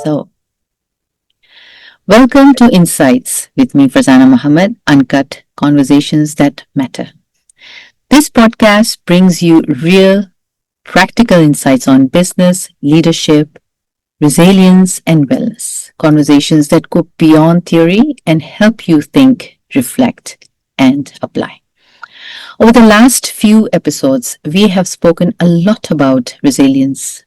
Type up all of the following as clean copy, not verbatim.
So, welcome to Insights with me, Farzana Muhammad, uncut conversations that matter. This podcast brings you real, practical insights on business, leadership, resilience, and wellness. Conversations that go beyond theory and help you think, reflect, and apply. Over the last few episodes, we have spoken a lot about resilience,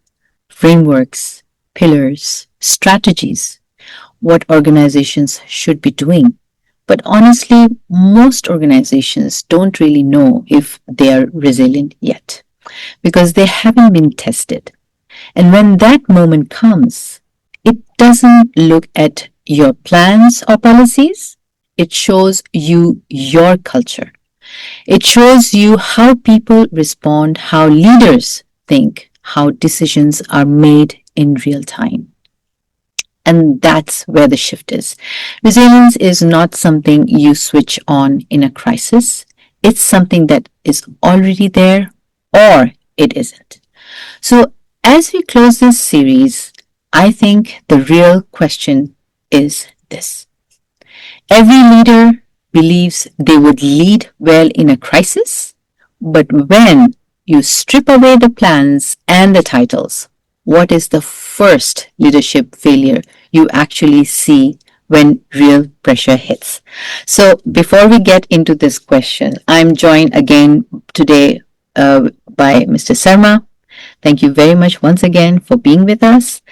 frameworks, pillars, strategies, what organizations should be doing. But honestly, most organizations don't really know if they are resilient yet because they haven't been tested. And when that moment comes, it doesn't look at your plans or policies, it shows you your culture. It shows you how people respond, how leaders think, how decisions are made in real time. And that's where the shift is. Resilience is not something you switch on in a crisis. It's something that is already there or it isn't. So as we close this series, I think the real question is this. Every leader believes they would lead well in a crisis, but when you strip away the plans and the titles, what is the first leadership failure you actually see when real pressure hits? So, before we get into this question, I'm joined again today by Mr. Sarma. Thank you very much once again for being with us.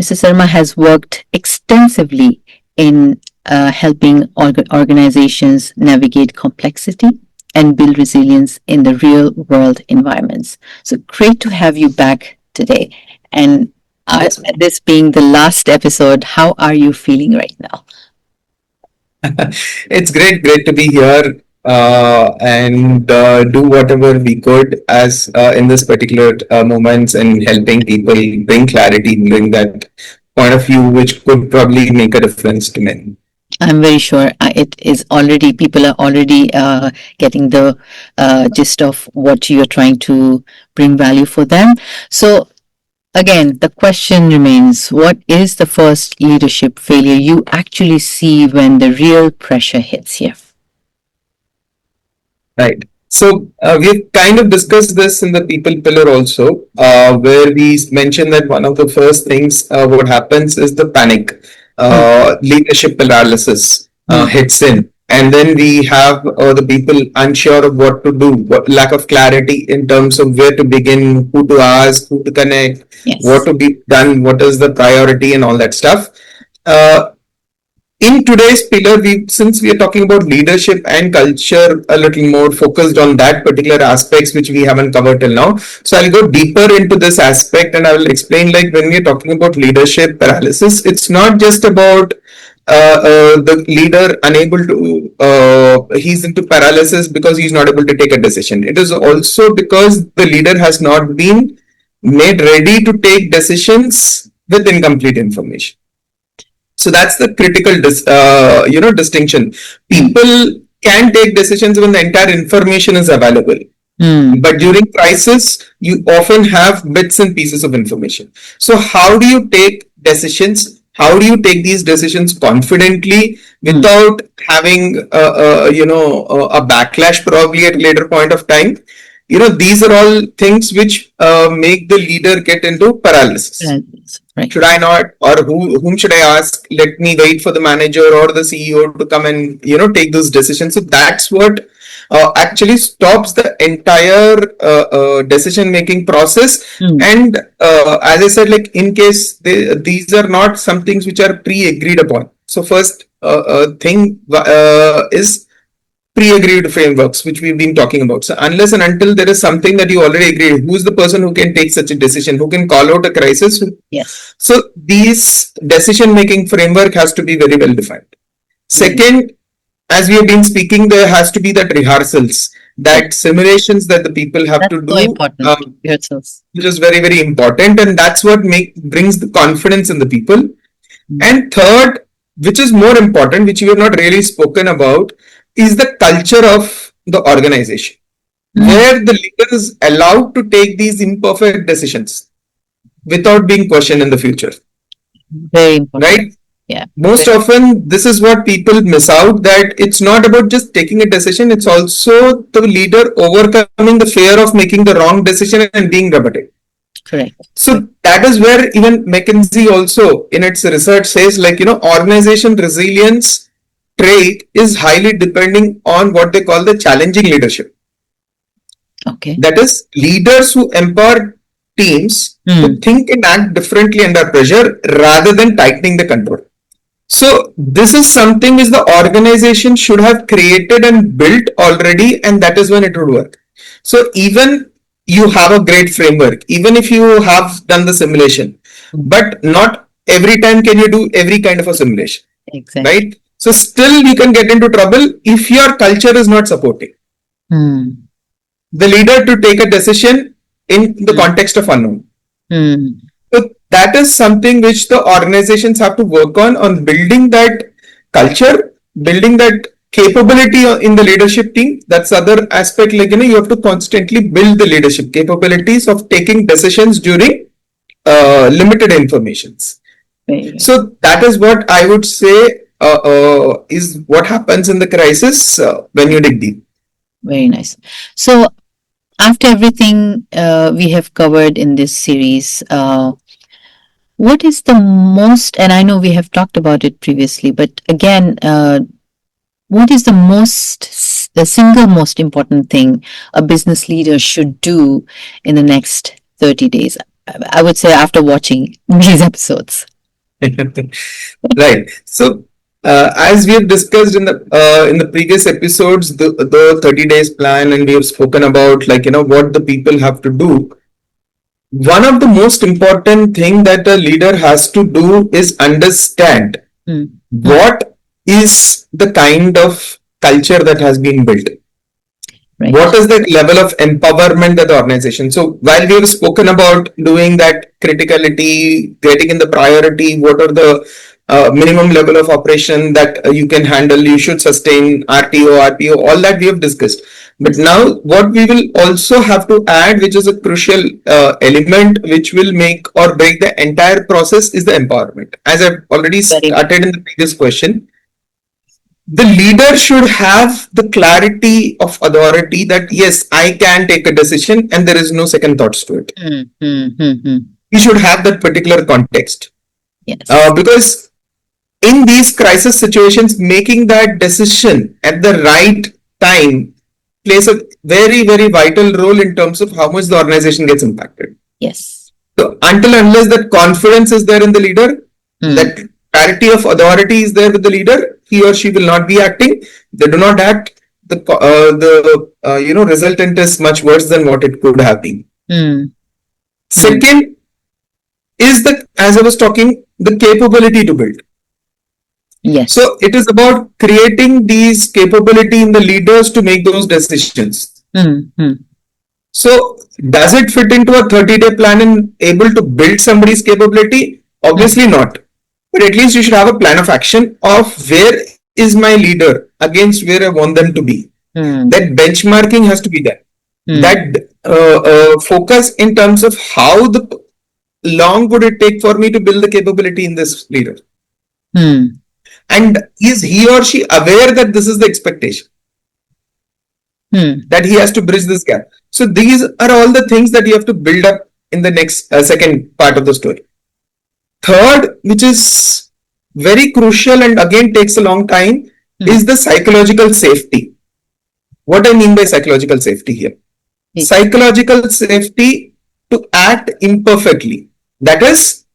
Mr. Sarma has worked extensively in helping organizations navigate complexity and build resilience in the real world environments. So great to have you back today. And this being the last episode, how are you feeling right now? It's great to be here and do whatever we could as in this particular moments and helping people bring clarity, bring that point of view, which could probably make a difference to many. I'm very sure it is already, people are already getting the gist of what you're trying to bring value for them. So, again, the question remains, what is the first leadership failure you actually see when the real pressure hits here? Right. So we've kind of discussed this in the people pillar also, where we mentioned that one of the first things what happens is the panic, leadership paralysis hits in. And then we have the people unsure of what to do, lack of clarity in terms of where to begin, who to ask, who to connect, what to be done, what is the priority, and all that stuff. In today's pillar, since we are talking about leadership and culture, a little more focused on that particular aspects which we haven't covered till now. So I'll go deeper into this aspect and I will explain, like, when we're talking about leadership paralysis, it's not just about the leader unable to he's into paralysis because he's not able to take a decision. It is also because the leader has not been made ready to take decisions with incomplete information. So that's the critical distinction. People can take decisions when the entire information is available. But during crisis, you often have bits and pieces of information. So how do you take decisions? How do you take these decisions confidently without having a backlash probably at a later point of time? These are all things which make the leader get into paralysis. Right. Should I not, or whom should I ask? Let me wait for the manager or the CEO to come and take those decisions. So that's what actually stops the entire decision making process. And as I said, like, in case these are not some things which are pre-agreed upon. So first thing is pre-agreed frameworks, which we've been talking about. So unless and until there is something that you already agreed, who's the person who can take such a decision, who can call out a crisis? Yes. So these decision-making framework has to be very well defined. Second, as we have been speaking, there has to be that rehearsals, that simulations that the people have to do. So important. Rehearsals. Which is very, very important. And that's what brings the confidence in the people. And third, which is more important, which we have not really spoken about, is the culture of the organization, where the leader is allowed to take these imperfect decisions without being questioned in the future. Very important. right? Yeah. Most often, this is what people miss out, that it's not about just taking a decision, it's also the leader overcoming the fear of making the wrong decision and being robotic. Correct. So that is where even McKinsey also in its research says, like, organization resilience trait is highly depending on what they call the challenging leadership. Okay. That is, leaders who empower teams to think and act differently under pressure rather than tightening the control. So this is something which the organization should have created and built already, and that is when it would work. So even you have a great framework, even if you have done the simulation, but not every time can you do every kind of a simulation, Exactly. right? So still you can get into trouble if your culture is not supporting the leader to take a decision in the context of unknown. So that is something which the organizations have to work on building that culture, building that capability in the leadership team. That's other aspect, like, you have to constantly build the leadership capabilities of taking decisions during limited informations. So that is what I would say is what happens in the crisis when you dig deep. Very nice. So after everything we have covered in this series, what is the most, and I know we have talked about it previously, but again, what is the single most important thing a business leader should do in the next 30 days? I would say after watching these episodes. Right. So, as we have discussed in the previous episodes, the 30 days plan, and we have spoken about, like, what the people have to do. One of the most important thing that a leader has to do is understand what is the kind of culture that has been built. Right. What is the level of empowerment that the organization? So while we have spoken about doing that criticality, getting in the priority, what are the minimum level of operation that you can handle, you should sustain RTO, RPO, all that we have discussed. But now what we will also have to add, which is a crucial element which will make or break the entire process, is the empowerment. As I've already started in the previous question, the leader should have the clarity of authority that yes, I can take a decision and there is no second thoughts to it. He should have that particular context. Yes. Because in these crisis situations, making that decision at the right time plays a very, very vital role in terms of how much the organization gets impacted. Yes. So until unless that confidence is there in the leader, that clarity of authority is there with the leader, he or she will not be acting. They do not act, the resultant is much worse than what it could have been. Second is the, as I was talking, the capability to build. Yes. So it is about creating these capability in the leaders to make those decisions. So does it fit into a 30-day plan and able to build somebody's capability? Obviously not. But at least you should have a plan of action of where is my leader against where I want them to be. That benchmarking has to be there. That focus in terms of how long would it take for me to build the capability in this leader. And is he or she aware that this is the expectation? That he has to bridge this gap. So these are all the things that you have to build up in the next second part of the story. Third, which is very crucial and again takes a long time, is the psychological safety. What I mean by psychological safety here? Psychological safety to act imperfectly. That is,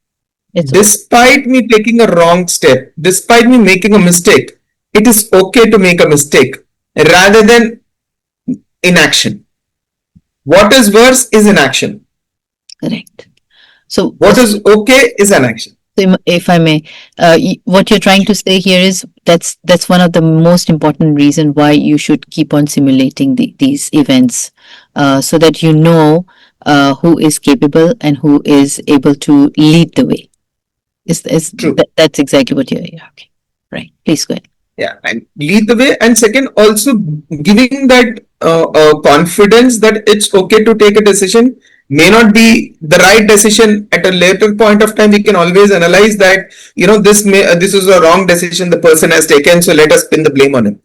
despite me taking a wrong step, despite me making a mistake, it is okay to make a mistake rather than inaction. What is worse is inaction. Correct. So what is okay is an action. If I may, what you're trying to say here is that's one of the most important reason why you should keep on simulating these events, so that you know who is capable and who is able to lead the way. Is True. That's exactly what you're okay. Right. Please go ahead. Yeah, and lead the way, and second, also giving that confidence that it's okay to take a decision may not be the right decision at a later point of time. We can always analyze that, this is a wrong decision the person has taken, so let us pin the blame on him.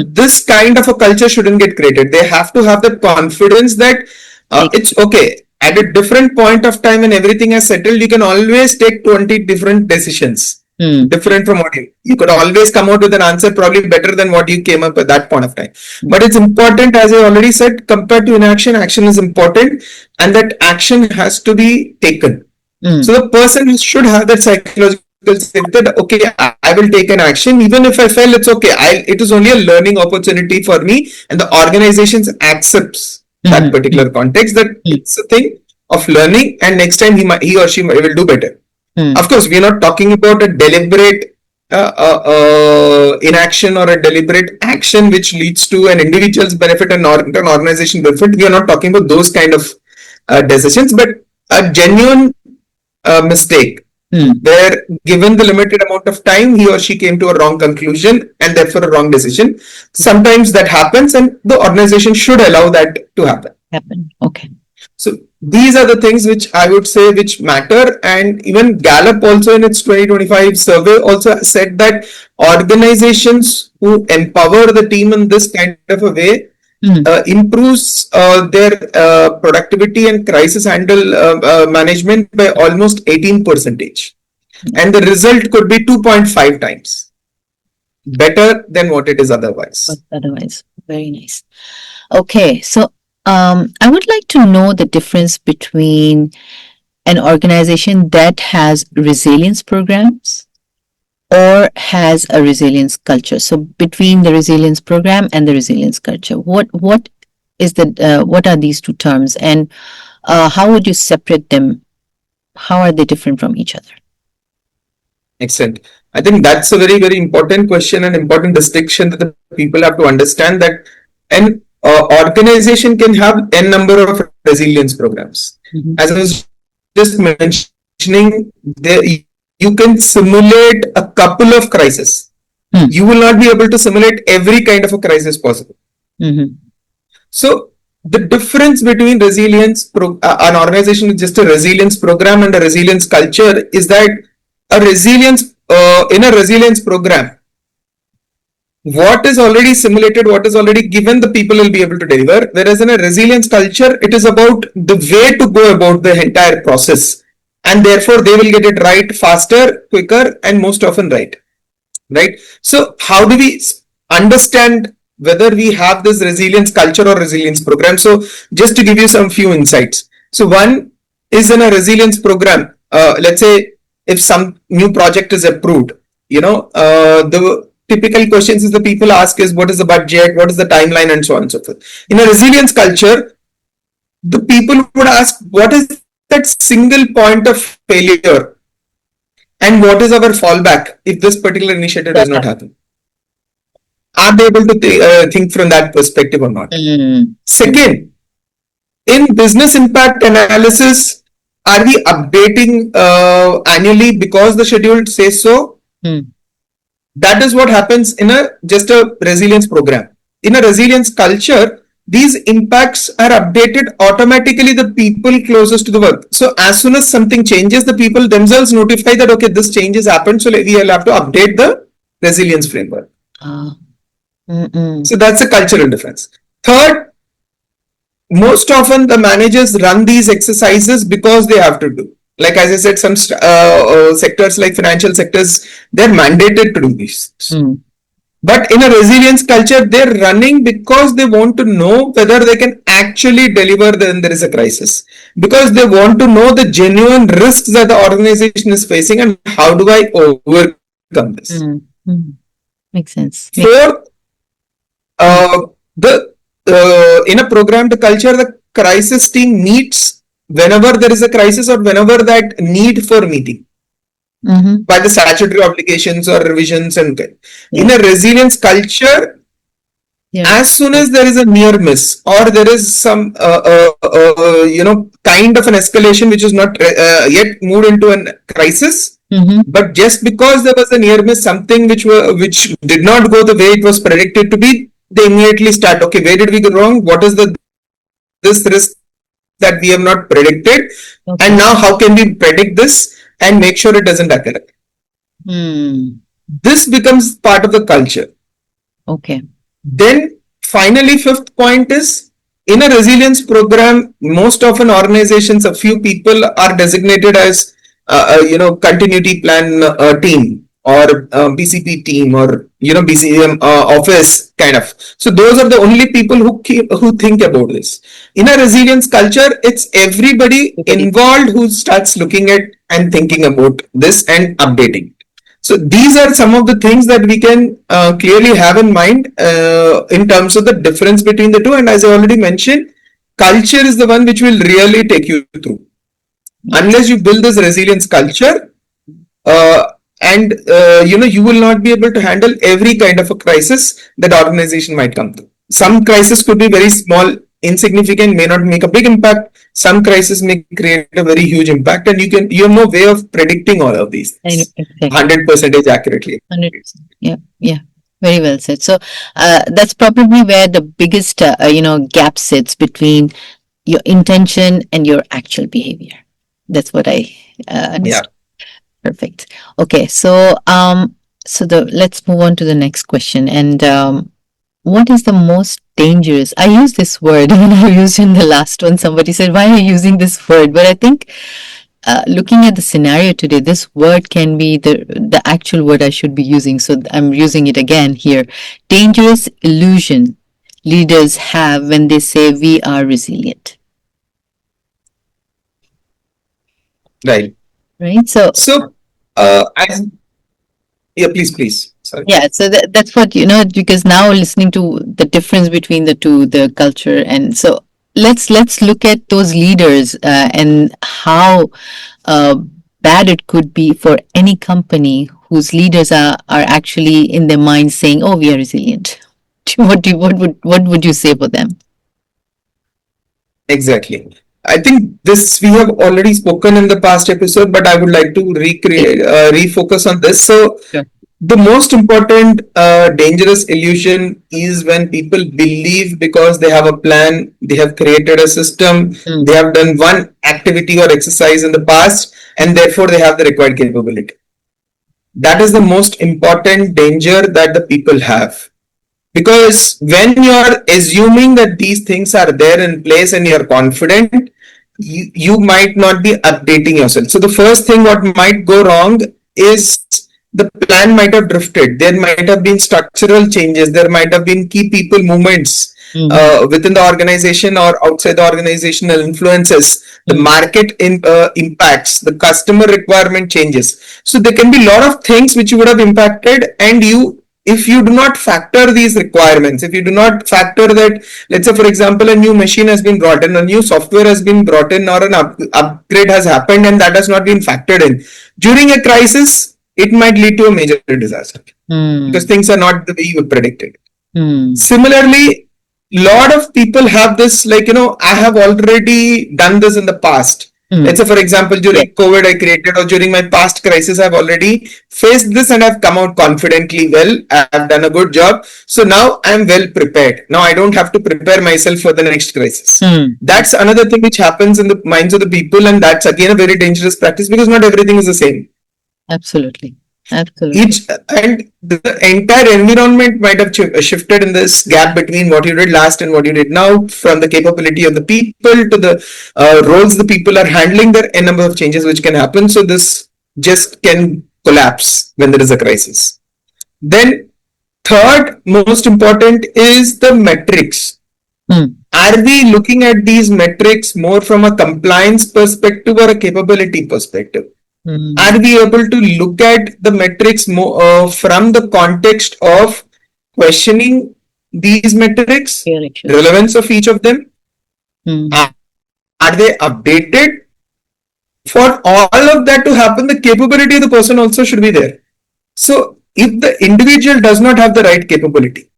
This kind of a culture shouldn't get created. They have to have the confidence that it's okay. At a different point of time when everything has settled, you can always take 20 different decisions. Different from what you could always come out with an answer probably better than what you came up at that point of time. But it's important, as I already said, compared to inaction, action is important, and that action has to be taken. So the person should have that psychological safety that, okay, I will take an action, even if I fail, it's okay. It is only a learning opportunity for me, and the organization accepts that particular context, that it's a thing of learning, and next time he or she will do better. Of course, we are not talking about a deliberate inaction or a deliberate action which leads to an individual's benefit and not an organization benefit. We are not talking about those kind of decisions, but a genuine mistake where, given the limited amount of time, he or she came to a wrong conclusion and therefore a wrong decision. Sometimes that happens, and the organization should allow that to happen. Okay. So these are the things which I would say which matter. And even Gallup also in its 2025 survey also said that organizations who empower the team in this kind of a way improves their productivity and crisis handle management by almost 18%. And the result could be 2.5 times better than what it is otherwise. Very nice. Okay, so I would like to know the difference between an organization that has resilience programs or has a resilience culture. So between the resilience program and the resilience culture, what are these two terms, and how would you separate them? How are they different from each other? Excellent. I think that's a very, very important question and important distinction that the people have to understand, that an organization can have n number of resilience programs. As I was just mentioning, you can simulate a couple of crises. You will not be able to simulate every kind of a crisis possible. So the difference between resilience, an organization with just a resilience program and a resilience culture, is that in a resilience program, what is already simulated, what is already given, the people will be able to deliver. Whereas in a resilience culture, it is about the way to go about the entire process, and therefore they will get it right faster, quicker, and most often right. So how do we understand whether we have this resilience culture or resilience program? So just to give you some few insights. So one is, in a resilience program, let's say if some new project is approved, the typical questions the people ask is, what is the budget, what is the timeline, and so on and so forth. In a resilience culture, the people would ask, what is that single point of failure, and what is our fallback if this particular initiative does not happen? Are they able to think from that perspective or not? Second, in business impact analysis, are we updating annually because the schedule says so? That is what happens in just a resilience program. In a resilience culture, these impacts are updated automatically, the people closest to the work. So as soon as something changes, the people themselves notify that, okay, this change has happened, so we will have to update the resilience framework. So that's a cultural difference. Third, most often the managers run these exercises because they have to do. Like, as I said, some sectors like financial sectors, they're mandated to do this. But in a resilience culture, they're running because they want to know whether they can actually deliver when there is a crisis. Because they want to know the genuine risks that the organization is facing and how do I overcome this. Makes sense. Fourth, in a programmed culture, the crisis team meets whenever there is a crisis or whenever that need for meeting by the statutory obligations or revisions. And in a resilience culture, as soon as there is a near miss or there is some kind of an escalation which is not yet moved into a crisis, but just because there was a near miss, something which did not go the way it was predicted to be, they immediately start, okay, where did we go wrong? What is this risk that we are facing? that we have not predicted. Okay. And now how can we predict this and make sure it doesn't occur? This becomes part of the culture. Okay. Then finally, fifth point is in a resilience program, most often organizations, a few people are designated as continuity plan team or BCP team or BCM office kind of. So those are the only people who think about this. In a resilience culture, it's everybody involved who starts looking at and thinking about this and updating. So these are some of the things that we can clearly have in mind in terms of the difference between the two. And as I already mentioned, culture is the one which will really take you through. Unless you build this resilience culture, and you will not be able to handle every kind of a crisis that organization might come through. Some crisis could be very small, insignificant, may not make a big impact. Some crisis may create a very huge impact, and you have no way of predicting all of these 100% accurately. 100%. Yeah, yeah. Very well said. So that's probably where the biggest gap sits between your intention and your actual behavior. That's what I understood. Yeah. Perfect. Okay, so let's move on to the next question. And what is the most dangerous? I use this word when I used in the last one. Somebody said, "Why are you using this word?" But I think looking at the scenario today, this word can be the actual word I should be using. So I'm using it again here. Dangerous illusion leaders have when they say we are resilient. Right. Right. So yeah, please. Sorry. Yeah, so that's what, because now listening to the difference between the two, the culture, and so let's look at those leaders and how bad it could be for any company whose leaders are actually in their minds saying, "Oh, we are resilient." What would you say for them? Exactly. I think this we have already spoken in the past episode, but I would like to refocus on this. So, Sure. the most important dangerous illusion is when people believe because they have a plan, they have created a system, they have done one activity or exercise in the past, and therefore they have the required capability. That is the most important danger that the people have. Because when you are assuming that these things are there in place and you're confident, you might not be updating yourself. So the first thing what might go wrong is the plan might have drifted. There might have been structural changes. There might have been key people movements within the organization or outside the organizational influences. The market impacts, the customer requirement changes. So there can be a lot of things which you would have impacted, and if you do not factor these requirements, if you do not factor that, let's say for example, a new machine has been brought in, a new software has been brought in, or an upgrade has happened and that has not been factored in during a crisis, it might lead to a major disaster because things are not the way you predicted. Similarly, lot of people have this I have already done this in the past. Let's say for example, during COVID I created, or during my past crisis I've already faced this and I've come out confidently well. I've done a good job. So now I'm well prepared. Now I don't have to prepare myself for the next crisis. That's another thing which happens in the minds of the people, and that's again a very dangerous practice because not everything is the same. Absolutely. And the entire environment might have shifted in this gap between what you did last and what you did now, from the capability of the people to the roles the people are handling. There are a number of changes which can happen. So this just can collapse when there is a crisis. Then third most important is the metrics. Are we looking at these metrics more from a compliance perspective or a capability perspective? Are we able to look at the metrics more from the context of questioning these metrics, relevance of each of them? Are they updated? For all of that to happen, the capability of the person also should be there. So if the individual does not have the right capability,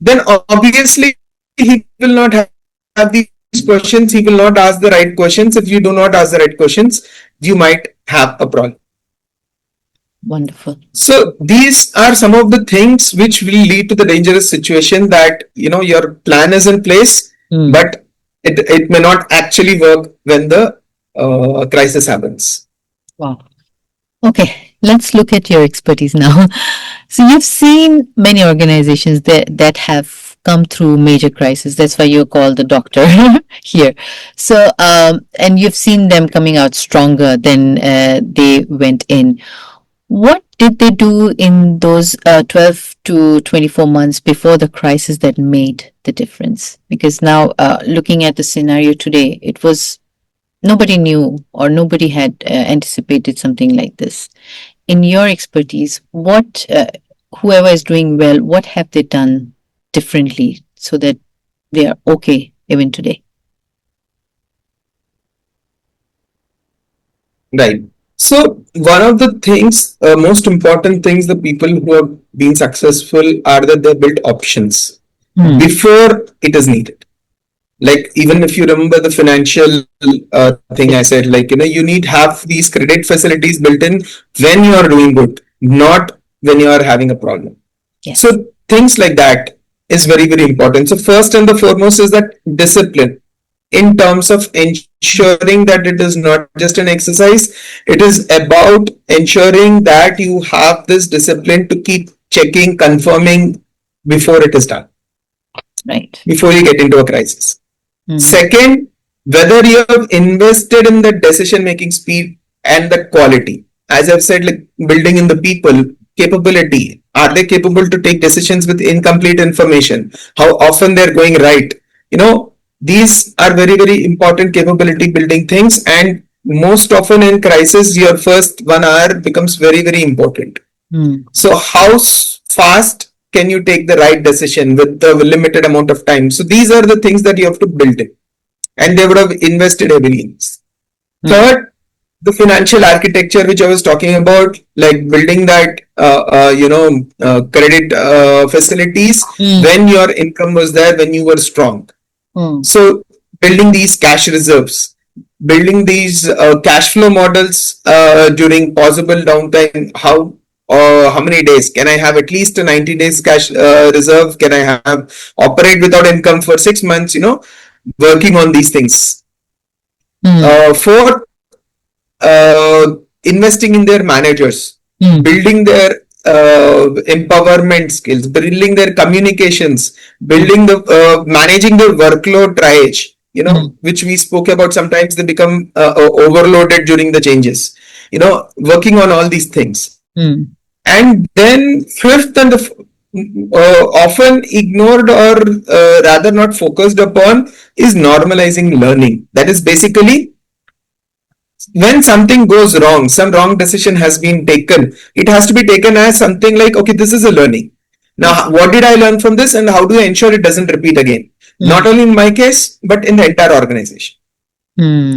then obviously he will not have these questions, he will not ask the right questions. If you do not ask the right questions, you might have a problem. Wonderful. So these are some of the things which will lead to the dangerous situation that your plan is in place, but it may not actually work when the crisis happens. Wow. Okay, let's look at your expertise now. So you've seen many organizations that have come through major crises. That's why you're called the doctor here. So and you've seen them coming out stronger than they went in. What did they do in those 12 to 24 months before the crisis that made the difference? Because now, looking at the scenario today, it was nobody knew or nobody had anticipated something like this. In your expertise, what whoever is doing well, what have they done differently so that they are okay even today? Right. So one of the things, most important things, the people who have been successful are that they built options before it is needed. Like even if you remember the financial thing I said, like you need have these credit facilities built in when you are doing good, not when you are having a problem. Yes. So things like that is very, very important. So first and the foremost is that discipline in terms of ensuring that it is not just an exercise, it is about ensuring that you have this discipline to keep checking, confirming before it is done, Right. before you get into a crisis. Second, whether you have invested in the decision making speed and the quality. As I've said, like building in the people capability. Are they capable to take decisions with incomplete information? How often they're going right? These are very, very important capability building things. And most often in crisis, your first 1 hour becomes very, very important. So how fast can you take the right decision with the limited amount of time? So these are the things that you have to build in, and they would have invested heavily in this. Third, the financial architecture which I was talking about, like building that credit facilities when your income was there, when you were strong. So building these cash reserves, building these cash flow models during possible downtime. How many days can I have? At least a 90 days cash reserve. Can I have operate without income for 6 months? Working on these things. Fourth, investing in their managers, building their empowerment skills, building their communications, building the managing their workload triage. Which we spoke about. Sometimes they become overloaded during the changes. Working on all these things. And then fifth and often ignored or rather not focused upon is normalizing learning. That is basically when something goes wrong, some wrong decision has been taken, it has to be taken as something like, okay, this is a learning. Now, what did I learn from this and how do I ensure it doesn't repeat again? Not only in my case, but in the entire organization.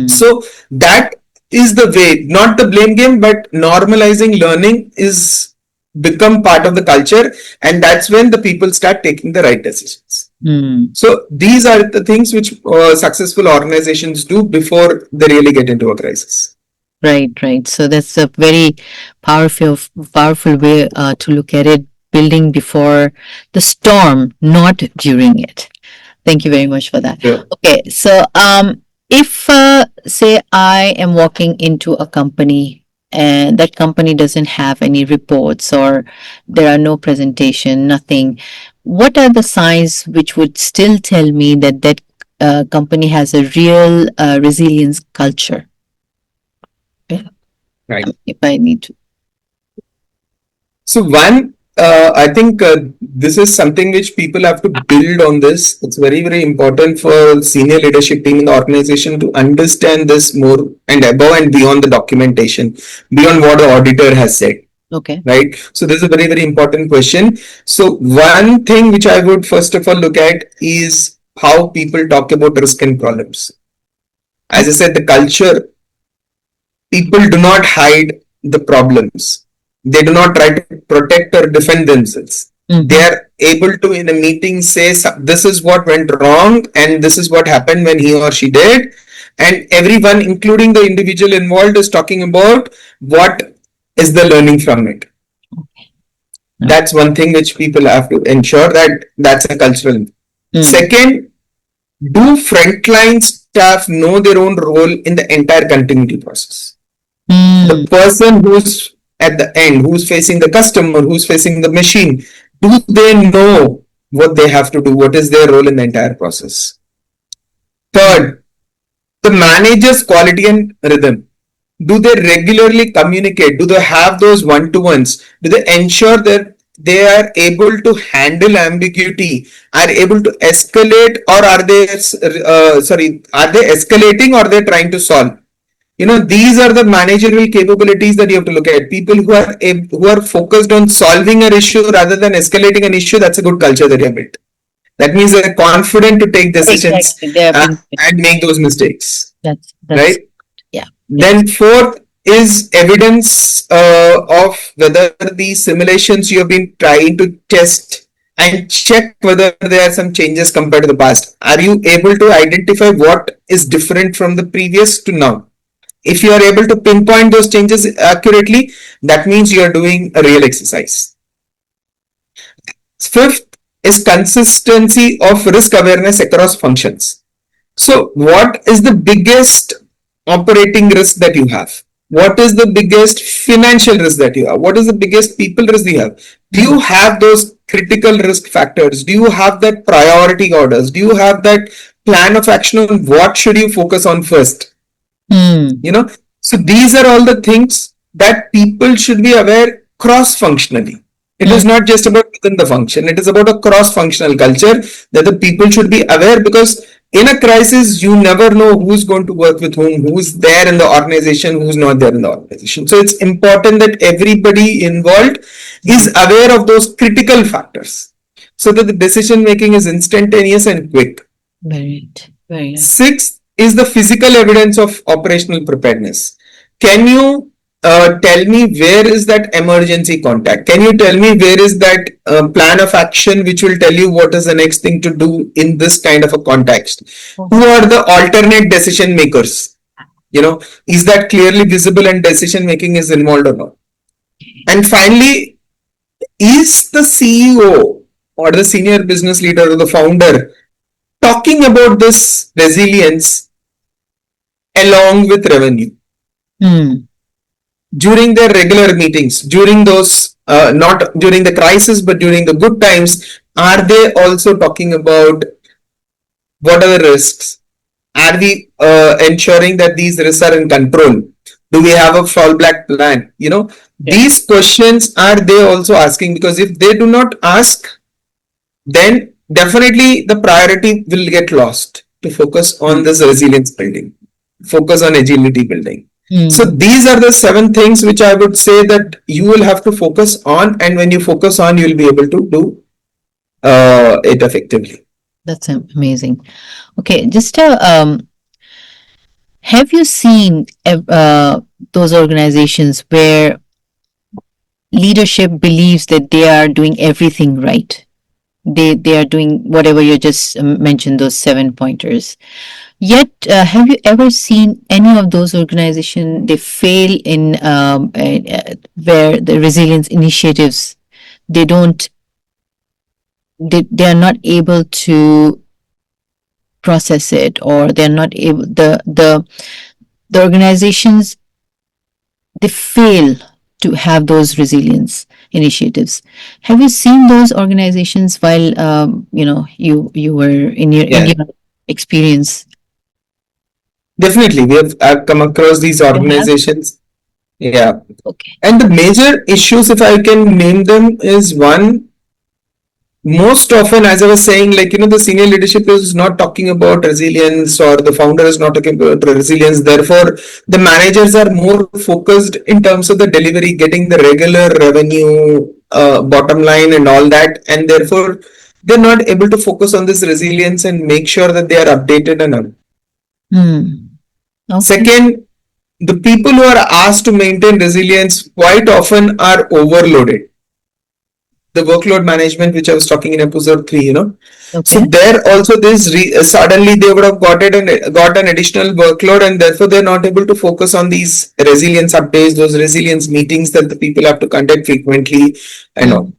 So that is the way, not the blame game, but normalizing learning is become part of the culture, and that's when the people start taking the right decisions. So these are the things which successful organizations do before they really get into a crisis. Right. So that's a very powerful way to look at it. Building before the storm, not during it. Thank you very much for that. Yeah. Okay, so if say I am walking into a company and that company doesn't have any reports or there are no presentation, nothing, what are the signs which would still tell me that company has a real resilience culture? Right. If I need to. So one, I think this is something which people have to build on this. It's very, very important for senior leadership team in the organization to understand this more and above and beyond the documentation, beyond what the auditor has said. Okay. Right. So this is a very, very important question. So one thing which I would first of all look at is how people talk about risk and problems. As I said, the culture, people do not hide the problems. They do not try to protect or defend themselves. They are able to, in a meeting, say, this is what went wrong and this is what happened when he or she did. And everyone, including the individual involved, is talking about what is the learning from it. That's one thing which people have to ensure that that's a cultural. Second, Do frontline staff know their own role in the entire continuity process? The Mm. person who's at the end, who's facing the customer, who's facing the machine, do they know what they have to do? What is their role in the entire process? Third, the manager's quality and rhythm. Do they regularly communicate? Do they have those one to ones? Do they ensure that they are able to handle ambiguity, are able to escalate, or are they, are they escalating or they're trying to solve? These are the managerial capabilities that you have to look at. People who are focused on solving an issue rather than escalating an issue, that's a good culture that you have built. That means they're confident to take decisions Exactly. They have been. and make those mistakes, That's right? yeah. Yes. Then fourth is evidence of whether the simulations you have been trying to test and check whether there are some changes compared to the past. Are you able to identify what is different from the previous to now? If you are able to pinpoint those changes accurately, that means you are doing a real exercise. Fifth is consistency of risk awareness across functions. So, what is the biggest operating risk that you have? What is the biggest financial risk that you have? What is the biggest people risk you have? Do you have those critical risk factors? Do you have that priority orders? Do you have that plan of action on what should you focus on first? Mm. So these are all the things that people should be aware cross functionally. It is not just about within the function, it is about a cross functional culture that the people should be aware, because in a crisis you never know who's going to work with whom, who's there in the organization, who's not there in the organization. So it's important that everybody involved is aware of those critical factors so that the decision making is instantaneous and quick. Very, very. Sixth is the physical evidence of operational preparedness. Can you tell me where is that emergency contact? Can you tell me where is that plan of action which will tell you what is the next thing to do in this kind of a context? Who are the alternate decision makers? Is that clearly visible and decision making is involved or not? And finally, is the CEO or the senior business leader or the founder talking about this resilience along with revenue during their regular meetings, during those, not during the crisis, but during the good times? Are they also talking about what are the risks? Are we ensuring that these risks are in control? Do we have a fallback plan? These questions are they also asking, because if they do not ask, then definitely the priority will get lost to focus on this resilience building, focus on agility building. So these are the 7 things which I would say that you will have to focus on, and when you focus on, you will be able to do it effectively. That's amazing. Okay, just have you seen those organizations where leadership believes that they are doing everything right? They are doing whatever you just mentioned, those 7 pointers. Yet, have you ever seen any of those organizations they fail in where the resilience initiatives they don't they are not able to process it, or they're not able the organizations they fail to have those resilience initiatives? Have you seen those organizations while you were in your experience? Definitely, I've come across these organizations. Yeah. Okay. And the major issues, if I can name them, is one, most often, as I was saying, the senior leadership is not talking about resilience, or the founder is not talking about resilience. Therefore, the managers are more focused in terms of the delivery, getting the regular revenue, bottom line, and all that. And therefore, they're not able to focus on this resilience and make sure that they are updated and on. Okay. Second, the people who are asked to maintain resilience quite often are overloaded. The workload management, which I was talking in episode 3, Okay. So there also this suddenly they would have got an additional workload, and therefore they're not able to focus on these resilience updates, those resilience meetings that the people have to conduct frequently and all.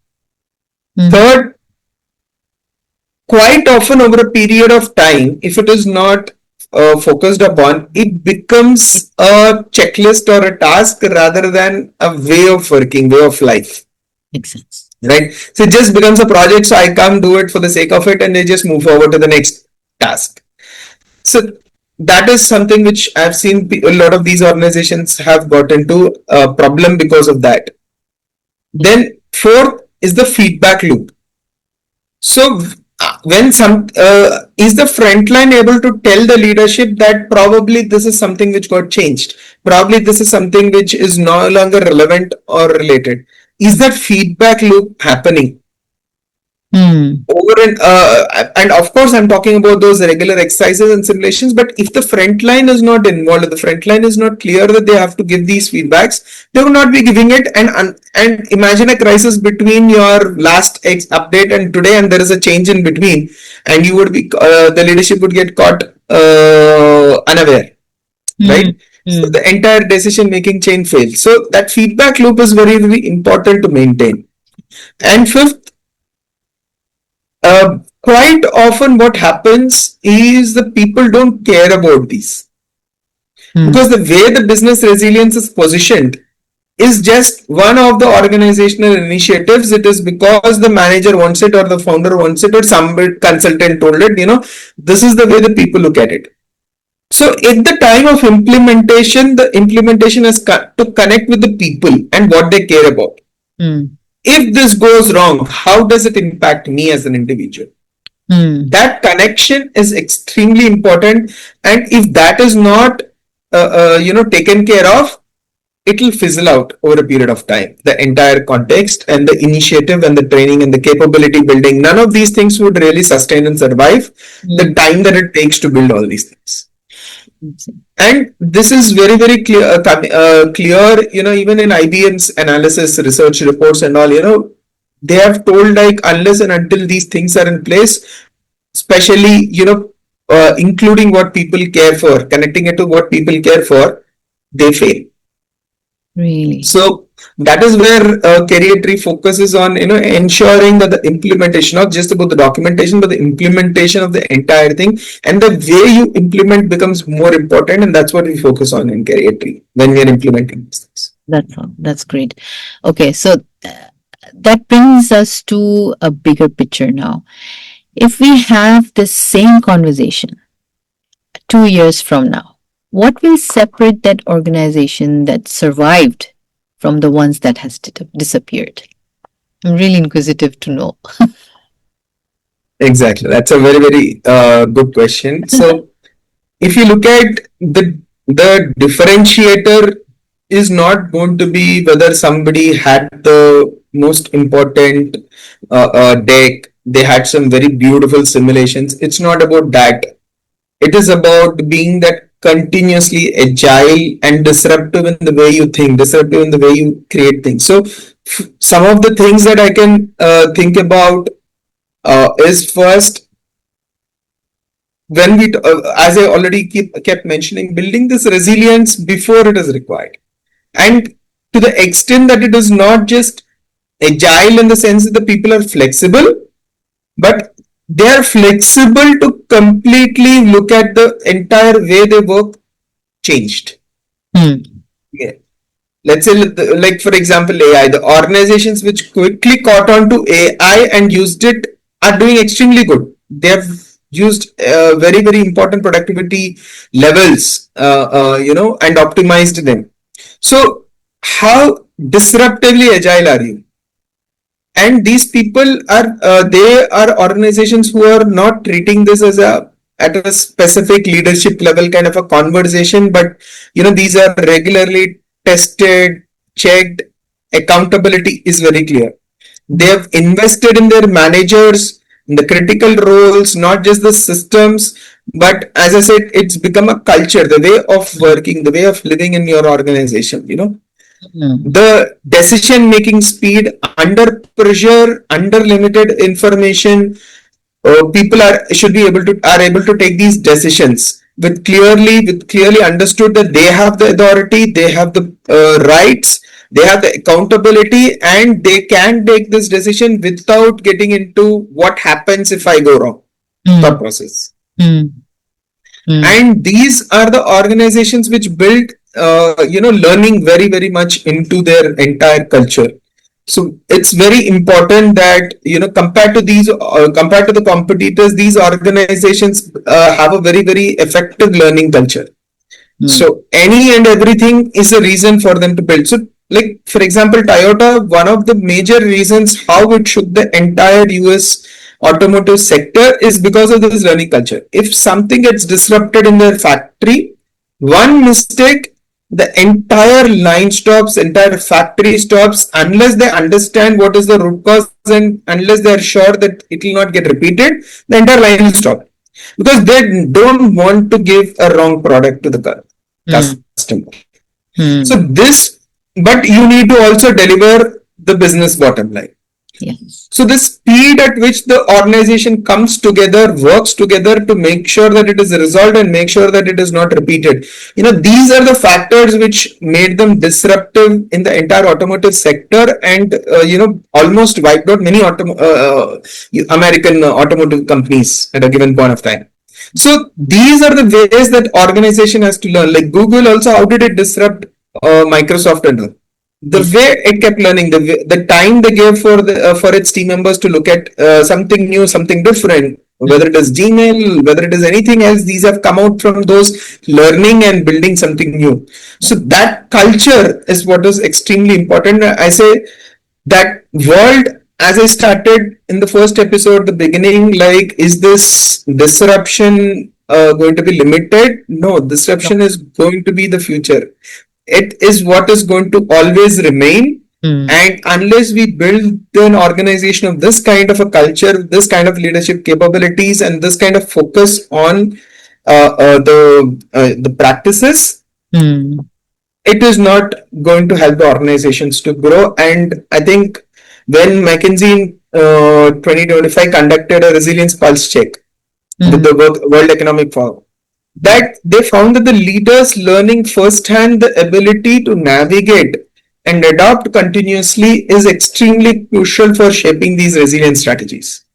Third, quite often over a period of time, if it is not focused upon, it becomes a checklist or a task rather than a way of working, way of life. Makes sense. Right? So it just becomes a project, so I can't do it for the sake of it, and they just move forward to the next task. So that is something which I've seen a lot of these organizations have got into a problem because of that. Then fourth is the feedback loop. So when some is the frontline able to tell the leadership that probably this is something which got changed, probably this is something which is no longer relevant or related. Is that feedback loop happening? Over and of course I'm talking about those regular exercises and simulations, but if the front line is not involved, if the front line is not clear that they have to give these feedbacks, they will not be giving it. And imagine a crisis between your last update and today, and there is a change in between, and you would be the leadership would get caught unaware, right? So the entire decision making chain fails. So that feedback loop is very, very important to maintain. And fifth, quite often what happens is the people don't care about these, because the way the business resilience is positioned is just one of the organizational initiatives. It is because the manager wants it or the founder wants it or some consultant told it, this is the way the people look at it. So at the time of implementation, the implementation is to connect with the people and what they care about. If this goes wrong, how does it impact me as an individual? That connection is extremely important, and if that is not taken care of, it will fizzle out over a period of time. The entire context and the initiative and the training and the capability building, none of these things would really sustain and survive the time that it takes to build all these things. And this is very, very clear, even in IBM's analysis, research reports and all, they have told like unless and until these things are in place, especially, including what people care for, connecting it to what people care for, they fail. Really? So that is where Career Tree focuses on, ensuring that the implementation, not just about the documentation, but the implementation of the entire thing, and the way you implement becomes more important, and that's what we focus on in Career Tree when we are implementing these things. That's great. Okay, so that brings us to a bigger picture now. If we have this same conversation 2 years from now, what will separate that organization that survived from the ones that has disappeared? I'm really inquisitive to know. Exactly. That's a very, very good question. So if you look at the differentiator is not going to be whether somebody had the most important deck, they had some very beautiful simulations. It's not about that. It is about being that continuously agile and disruptive in the way you think, disruptive in the way you create things. So some of the things that I can think about is first, when we, as I already kept mentioning, building this resilience before it is required. And to the extent that it is not just agile in the sense that the people are flexible, but they are flexible to completely look at the entire way they work changed. Yeah. Let's say, like for example, AI, the organizations which quickly caught on to AI and used it are doing extremely good. They have used very, very important productivity levels, and optimized them. So how disruptively agile are you? And these people are they are organizations who are not treating this as at a specific leadership level kind of a conversation, but these are regularly tested, checked. Accountability is very clear. They have invested in their managers, in the critical roles, not just the systems, but as I said, it's become a culture, the way of working, the way of living in your organization. The decision making speed under pressure, under limited information, people should be able to take these decisions with clearly understood that they have the authority, they have the rights, They have the accountability and they can take this decision without getting into what happens if I go wrong thought Mm, process. mm, mm, And these are the organizations which build learning very much into their entire culture. So it's very important that compared to the competitors, these organizations have a very effective learning culture. mm, So any and everything is a reason for them to build. So like for example, Toyota, one of the major reasons how it shook the entire US automotive sector is because of this learning culture. If something gets disrupted in their factory, one mistake, the entire line stops, entire factory stops unless they understand what is the root cause and unless they are sure that it will not get repeated, the entire line will stop because they don't want to give a wrong product to the mm, customer. So mm. this, but you need to also deliver the business bottom line. Yes. So the speed at which the organization comes together, works together to make sure that it is resolved and make sure that it is not repeated. These are the factors which made them disruptive in the entire automotive sector and, almost wiped out many American automotive companies at a given point of time. So these are the ways that organization has to learn. Like Google also, how did it disrupt Microsoft and all? The Yes. way it kept learning, the time they gave for its team members to look at something new, something different, whether Mm, it is Gmail, whether it is anything else, these have come out from those learning and building something new. So that culture is what is extremely important. I say that world, as I started in the first episode, the beginning, like, is this disruption going to be limited? No, no. disruption is going to be the future. It is what is going to always remain. Mm, And unless we build an organization of this kind of a culture, this kind of leadership capabilities, and this kind of focus on the practices, mm, it is not going to help the organizations to grow. And I think when McKinsey in 2025 conducted a resilience pulse check with mm, the World Economic Forum, that they found that the leaders learning firsthand the ability to navigate and adopt continuously is extremely crucial for shaping these resilience strategies.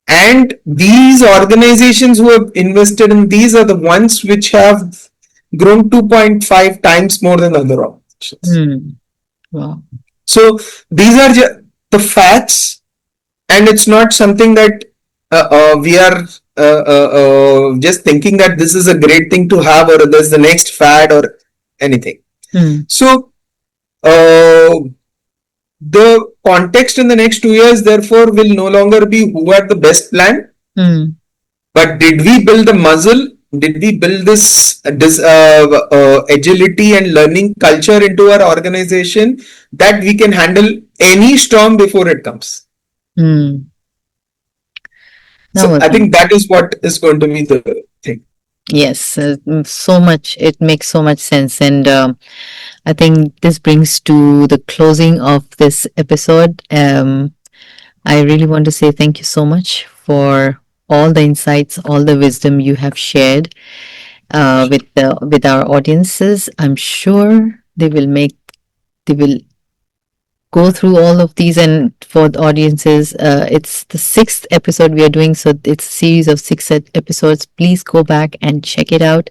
And these organizations who have invested in these are the ones which have grown 2.5 times more than other organizations. mm. Wow. So these are the facts, and it's not something that we are just thinking that this is a great thing to have or there's the next fad or anything. Mm, So uh, the context in the next 2 years, therefore, will no longer be who had the best plan, mm, but did we build the muscle? Did we build this agility and learning culture into our organization that we can handle any storm before it comes? mm. So No, I think that is what is going to be the thing. yes, so much. It makes so much sense. And I think this brings to the closing of this episode. I really want to say thank you so much for all the insights, all the wisdom you have shared with our audiences. I'm sure they will go through all of these. And for the audiences, it's the sixth episode we are doing, so it's a series of six episodes. Please go back and check it out.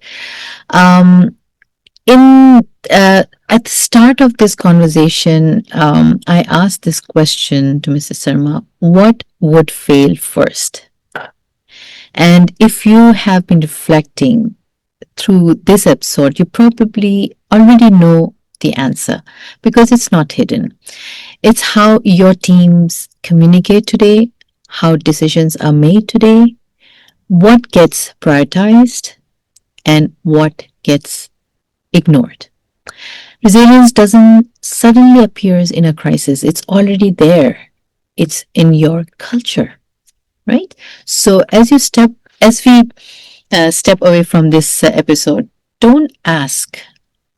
Um, in At the start of this conversation, I asked this question to Mr. Sarma: what would fail first? And if you have been reflecting through this episode, you probably already know the answer because it's not hidden. It's how your teams communicate today, how decisions are made today, what gets prioritized, and what gets ignored. Resilience doesn't suddenly appears in a crisis. It's already there. It's in your culture, right? So as we step away from this episode, don't ask,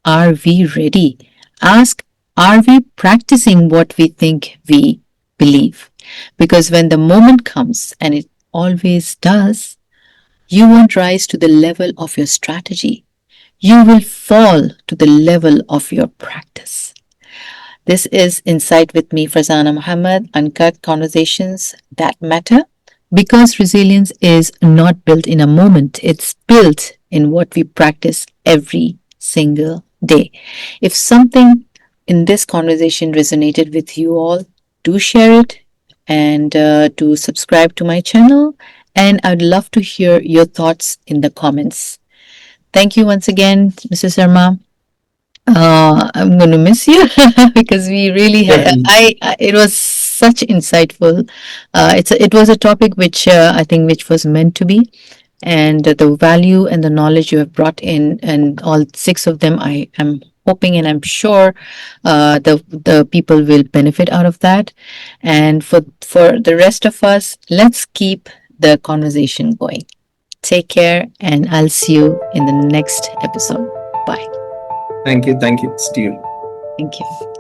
are we ready? Ask, are we practicing what we think we believe? Because when the moment comes, and it always does, you won't rise to the level of your strategy. You will fall to the level of your practice. This is Insight with me, Farzana Muhammad, uncut conversations that matter. Because resilience is not built in a moment, it's built in what we practice every single day. If something in this conversation resonated with you all, do share it and do subscribe to my channel. And I'd love to hear your thoughts in the comments. Thank you once again, Mrs. Sharma. I'm going to miss you because we really had. Definitely. It was such insightful. It was a topic which I think which was meant to be, and the value and the knowledge you have brought in, and all six of them, I am hoping and I'm sure the people will benefit out of that. And for the rest of us, let's keep the conversation going. Take care, and I'll see you in the next episode. Bye. Thank you. Thank you, Steve. Thank you.